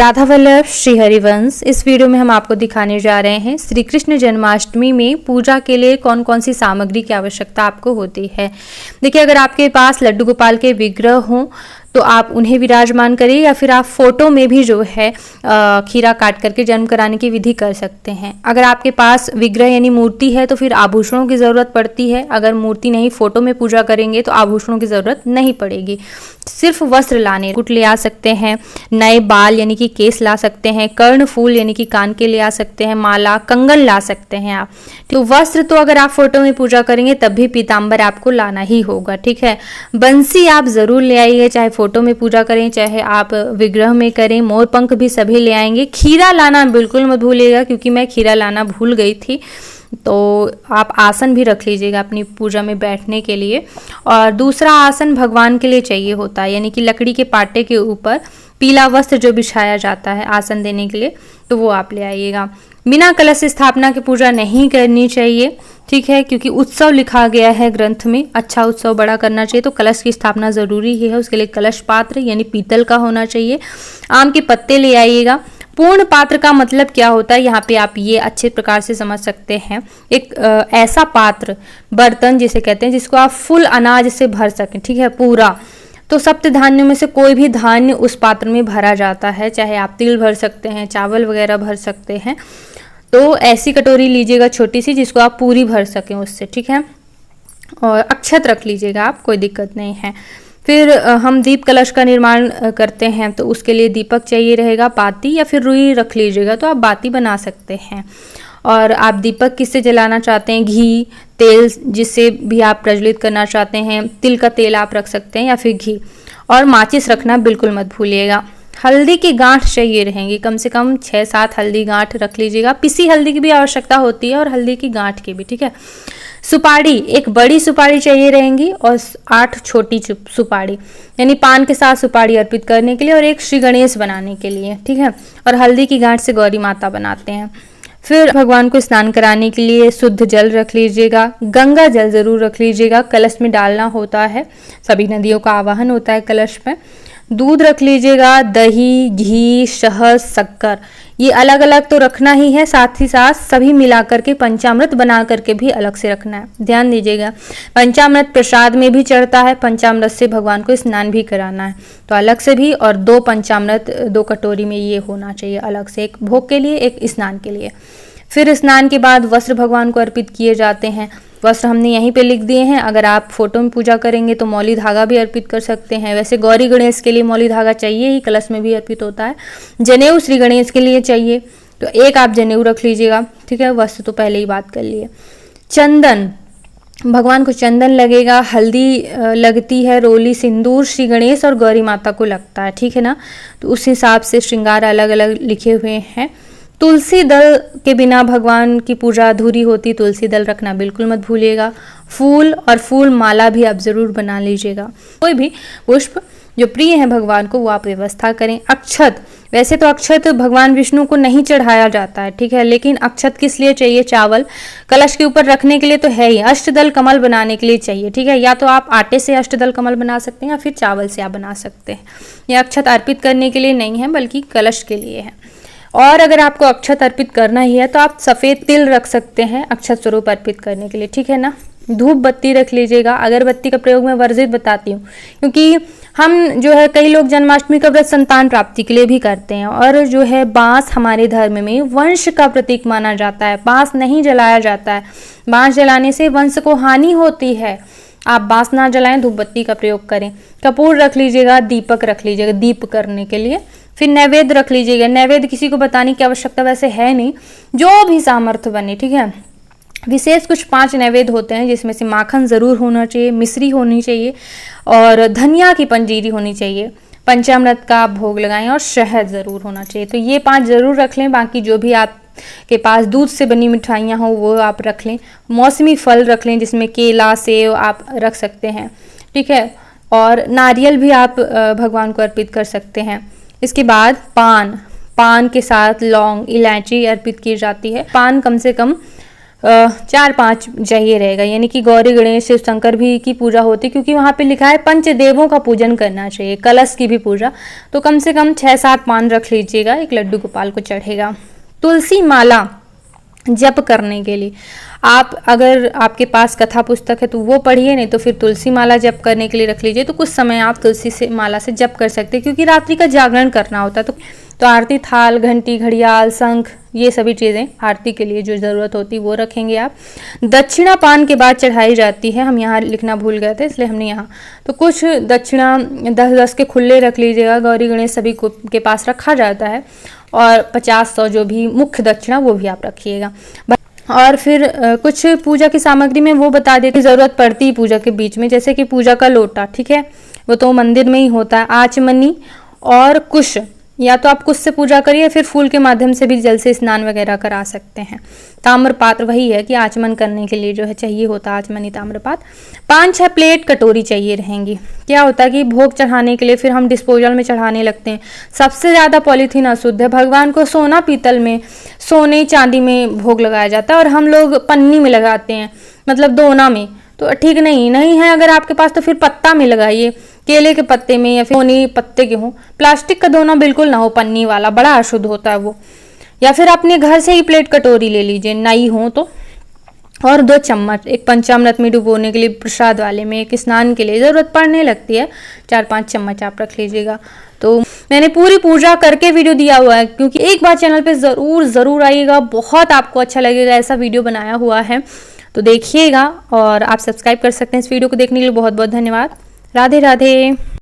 राधा वल्लभ श्री हरिवंश। इस वीडियो में हम आपको दिखाने जा रहे हैं श्री कृष्ण जन्माष्टमी में पूजा के लिए कौन कौन सी सामग्री की आवश्यकता आपको होती है। देखिए, अगर आपके पास लड्डू गोपाल के विग्रह हों तो आप उन्हें विराजमान करिए, या फिर आप फोटो में भी जो है खीरा काट करके जन्म कराने की विधि कर सकते हैं। अगर आपके पास विग्रह यानी मूर्ति है तो फिर आभूषणों की ज़रूरत पड़ती है। अगर मूर्ति नहीं, फोटो में पूजा करेंगे तो आभूषणों की ज़रूरत नहीं पड़ेगी। सिर्फ वस्त्र लाने, कुट ले आ सकते हैं, नए बाल यानी कि केस ला सकते हैं, कर्ण फूल यानी कि कान के ले आ सकते हैं, माला कंगन ला सकते हैं आप। तो वस्त्र तो अगर आप फोटो में पूजा करेंगे तब भी पीताम्बर आपको लाना ही होगा, ठीक है। बंसी आप जरूर ले आइए, चाहे फोटो में पूजा करें चाहे आप विग्रह में करें। मोर पंख भी सभी ले आएंगे। खीरा लाना बिल्कुल मत भूलिएगा, क्योंकि मैं खीरा लाना भूल गई थी। तो आप आसन भी रख लीजिएगा अपनी पूजा में बैठने के लिए। और दूसरा आसन भगवान के लिए चाहिए होता है, यानी कि लकड़ी के पाटे के ऊपर पीला वस्त्र जो बिछाया जाता है आसन देने के लिए, तो वो आप ले आइएगा। बिना कलश स्थापना की पूजा नहीं करनी चाहिए, ठीक है, क्योंकि उत्सव लिखा गया है ग्रंथ में, अच्छा उत्सव बड़ा करना चाहिए तो कलश की स्थापना जरूरी है। उसके लिए कलश पात्र यानी पीतल का होना चाहिए। आम के पत्ते ले आइएगा। पूर्ण पात्र का मतलब क्या होता है, यहाँ पे आप ये अच्छे प्रकार से समझ सकते हैं। एक ऐसा पात्र, बर्तन जिसे कहते हैं, जिसको आप फुल अनाज से भर सकें, ठीक है, पूरा। तो सप्त धान्यों में से कोई भी धान्य उस पात्र में भरा जाता है, चाहे आप तिल भर सकते हैं, चावल वगैरह भर सकते हैं। तो ऐसी कटोरी लीजिएगा छोटी सी, जिसको आप पूरी भर सकें उससे, ठीक है। और अक्षत रख लीजिएगा आप, कोई दिक्कत नहीं है। फिर हम दीप कलश का निर्माण करते हैं तो उसके लिए दीपक चाहिए रहेगा, बाती या फिर रुई रख लीजिएगा तो आप बाती बना सकते हैं। और आप दीपक किससे जलाना चाहते हैं, घी, तेल जिससे भी आप प्रज्वलित करना चाहते हैं, तिल का तेल आप रख सकते हैं या फिर घी। और माचिस रखना बिल्कुल मत भूलिएगा। हल्दी की गांठ चाहिए रहेंगी, कम से कम 6-7 हल्दी गांठ रख लीजिएगा। पिसी हल्दी की भी आवश्यकता होती है और हल्दी की गांठ की भी, ठीक है। सुपारी, एक बड़ी सुपारी चाहिए रहेंगी और 8 छोटी सुपारी, यानी पान के साथ सुपारी अर्पित करने के लिए, और एक श्री गणेश बनाने के लिए, ठीक है। और हल्दी की गांठ से गौरी माता बनाते हैं। फिर भगवान को स्नान कराने के लिए शुद्ध जल रख लीजिएगा। गंगा जल जरूर रख लीजिएगा, कलश में डालना होता है, सभी नदियों का आवाहन होता है कलश में। दूध रख लीजिएगा, दही, घी, शहद, शक्कर, ये अलग अलग तो रखना ही है, साथ ही साथ सभी मिलाकर के पंचामृत बना करके भी अलग से रखना है। ध्यान दीजिएगा, पंचामृत प्रसाद में भी चढ़ता है, पंचामृत से भगवान को स्नान भी कराना है तो अलग से भी। और 2 पंचामृत 2 कटोरी में ये होना चाहिए अलग से, एक भोग के लिए एक स्नान के लिए। फिर स्नान के बाद वस्त्र भगवान को अर्पित किए जाते हैं। वस्त्र हमने यहीं पे लिख दिए हैं। अगर आप फोटो में पूजा करेंगे तो मौली धागा भी अर्पित कर सकते हैं। वैसे गौरी गणेश के लिए मौली धागा चाहिए ही, कलश में भी अर्पित होता है। जनेऊ श्री गणेश के लिए चाहिए तो एक आप जनेऊ रख लीजिएगा, ठीक है। वस्त्र तो पहले ही बात कर लिए। चंदन, भगवान को चंदन लगेगा, हल्दी लगती है, रोली, सिंदूर श्री गणेश और गौरी माता को लगता है, ठीक है ना। तो उस हिसाब से श्रृंगार अलग अलग लिखे हुए हैं। तुलसी दल के बिना भगवान की पूजा अधूरी होती, तुलसी दल रखना बिल्कुल मत भूलिएगा। फूल और फूल माला भी आप जरूर बना लीजिएगा। कोई भी पुष्प जो प्रिय है भगवान को वो आप व्यवस्था करें। अक्षत, वैसे तो अक्षत भगवान विष्णु को नहीं चढ़ाया जाता है, ठीक है, लेकिन अक्षत किस लिए चाहिए, चावल कलश के ऊपर रखने के लिए तो है ही, अष्टदल कमल बनाने के लिए चाहिए, ठीक है। या तो आप आटे से अष्टदल कमल बना सकते हैं या फिर चावल से आप बना सकते हैं। यह अक्षत अर्पित करने के लिए नहीं है बल्कि कलश के लिए है। और अगर आपको अक्षत अर्पित करना ही है तो आप सफ़ेद तिल रख सकते हैं अक्षत स्वरूप अर्पित करने के लिए, ठीक है ना। धूप बत्ती रख लीजिएगा। अगरबत्ती का प्रयोग मैं वर्जित बताती हूँ, क्योंकि हम जो है कई लोग जन्माष्टमी का व्रत संतान प्राप्ति के लिए भी करते हैं। और जो है बांस हमारे धर्म में वंश का प्रतीक माना जाता है, बांस नहीं जलाया जाता है। बांस जलाने से वंश को हानि होती है। आप बांस ना जलाएं, धूप बत्ती का प्रयोग करें। कपूर रख लीजिएगा, दीपक रख लीजिएगा दीप करने के लिए। फिर नैवेद्य रख लीजिएगा। नैवेद्य किसी को बताने की आवश्यकता वैसे है नहीं, जो भी सामर्थ्य बने, ठीक है। विशेष कुछ 5 नैवेद्य होते हैं, जिसमें से माखन जरूर होना चाहिए, मिश्री होनी चाहिए और धनिया की पंजीरी होनी चाहिए। पंचामृत का भोग लगाएं और शहद जरूर होना चाहिए। तो ये 5 जरूर रख लें। बाकी जो भी आपके पास दूध से बनी मिठाइयाँ हो वो आप रख लें। मौसमी फल रख लें, जिसमें केला, सेब आप रख सकते हैं, ठीक है। और नारियल भी आप भगवान को अर्पित कर सकते हैं। इसके बाद पान के साथ लौंग, इलायची अर्पित की जाती है। पान कम से कम 4-5 चाहिए रहेगा, यानी कि गौरी गणेश शिव शंकर भी की पूजा होती है, क्योंकि वहाँ पे लिखा है पंचदेवों का पूजन करना चाहिए, कलश की भी पूजा, तो कम से कम 6-7 पान रख लीजिएगा, एक लड्डू गोपाल को चढ़ेगा। तुलसी माला जप करने के लिए आप, अगर आपके पास कथा पुस्तक है तो वो पढ़िए, नहीं तो फिर तुलसी माला जप करने के लिए रख लीजिए। तो कुछ समय आप तुलसी से माला से जप कर सकते हैं, क्योंकि रात्रि का जागरण करना होता है। तो आरती थाल, घंटी, घड़ियाल, शंख, ये सभी चीज़ें आरती के लिए जो ज़रूरत होती है वो रखेंगे आप। दक्षिणा पान के बाद चढ़ाई जाती है, हम यहाँ लिखना भूल गए थे इसलिए हमने यहाँ, तो कुछ दक्षिणा 10-10 के खुले रख लीजिएगा, गौरी गणेश सभी के पास रखा जाता है, और 50-100 जो भी मुख्य दक्षिणा वो भी आप रखिएगा। और फिर कुछ पूजा की सामग्री में वो बता देती ज़रूरत पड़ती है पूजा के बीच में, जैसे कि पूजा का लोटा, ठीक है, वो तो मंदिर में ही होता है, आचमनी और कुश, या तो आप कुश से पूजा करिए, फिर फूल के माध्यम से भी जल से स्नान वगैरह करा सकते हैं। ताम्र पात्र वही है कि आचमन करने के लिए जो है चाहिए होता है आचमनी ताम्र पात्र। 5-6 प्लेट कटोरी चाहिए रहेंगी। क्या होता है कि भोग चढ़ाने के लिए फिर हम डिस्पोजल में चढ़ाने लगते हैं, सबसे ज़्यादा पॉलीथीन अशुद्ध है। भगवान को सोना पीतल में, सोने चांदी में भोग लगाया जाता है, और हम लोग पन्नी में लगाते हैं, मतलब दोना में, तो ठीक नहीं है। अगर आपके पास तो फिर पत्ता में लगाइए, केले के पत्ते में, या फिर सोने पत्ते के हों। प्लास्टिक का दोना बिल्कुल ना हो, पन्नी वाला, बड़ा अशुद्ध होता है वो। या फिर अपने घर से ही प्लेट कटोरी ले लीजिए, नई हो तो। और 2 चम्मच, एक पंचामृत में डुबोने के लिए, प्रसाद वाले में, एक स्नान के लिए ज़रूरत पड़ने लगती है, 4-5 चम्मच आप रख लीजिएगा। तो मैंने पूरी पूजा करके वीडियो दिया हुआ है, क्योंकि एक बार चैनल पे ज़रूर आइएगा, बहुत आपको अच्छा लगेगा, ऐसा वीडियो बनाया हुआ है, तो देखिएगा। और आप सब्सक्राइब कर सकते हैं इस वीडियो को देखने के लिए। बहुत बहुत धन्यवाद। राधे राधे।